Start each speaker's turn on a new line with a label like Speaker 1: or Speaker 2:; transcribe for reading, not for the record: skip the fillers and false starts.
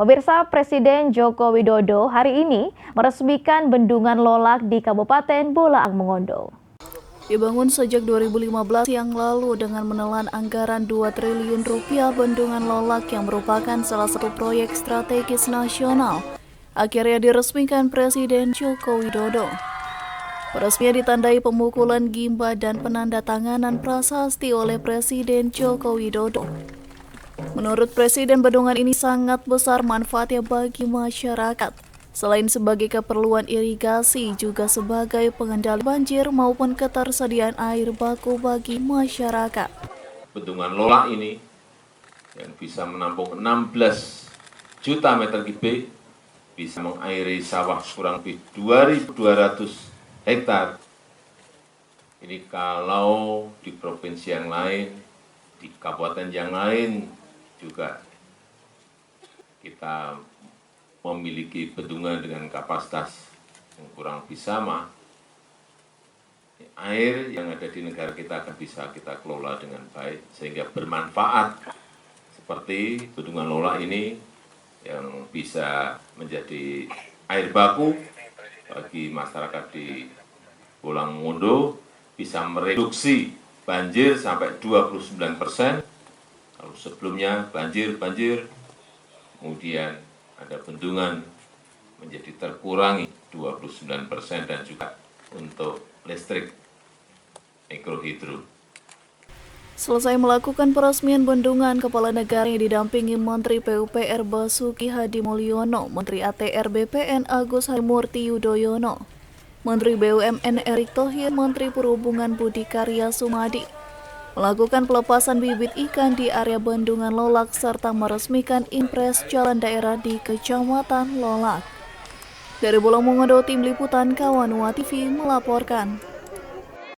Speaker 1: Pemirsa, Presiden Joko Widodo hari ini meresmikan Bendungan Lolak di Kabupaten Bolaang Mongondo.
Speaker 2: Dibangun sejak 2015 yang lalu dengan menelan anggaran 2 triliun rupiah, Bendungan Lolak yang merupakan salah satu proyek strategis nasional akhirnya diresmikan Presiden Joko Widodo. Peresmian ditandai pemukulan gimba dan penandatanganan prasasti oleh Presiden Joko Widodo. Menurut Presiden, bendungan ini sangat besar manfaatnya bagi masyarakat. Selain sebagai keperluan irigasi, juga sebagai pengendali banjir maupun ketersediaan air baku bagi masyarakat.
Speaker 3: Bendungan Lolak ini yang bisa menampung 16 juta meter kubik, bisa mengairi sawah kurang lebih 2.200 hektar. Ini kalau di provinsi yang lain, di kabupaten yang lain juga kita memiliki bendungan dengan kapasitas yang kurang lebih sama. Air yang ada di negara kita akan bisa kita kelola dengan baik sehingga bermanfaat, seperti Bendungan Lolak ini yang bisa menjadi air baku bagi masyarakat di Bolaang Mongondo, bisa mereduksi banjir sampai 29%. Kalau sebelumnya banjir, kemudian ada bendungan menjadi terkurangi 29% dan juga untuk listrik mikrohidro.
Speaker 2: Selesai melakukan peresmian bendungan, Kepala Negara yang didampingi Menteri PUPR Basuki Hadi Mulyono, Menteri ATR BPN Agus Harimurti Yudhoyono, Menteri BUMN Erick Thohir, Menteri Perhubungan Budi Karya Sumadi melakukan pelepasan bibit ikan di area Bendungan Lolak serta meresmikan impres jalan daerah di Kecamatan Lolak. Dari Bolaang Mongondo, Tim Liputan Kawanua TV melaporkan.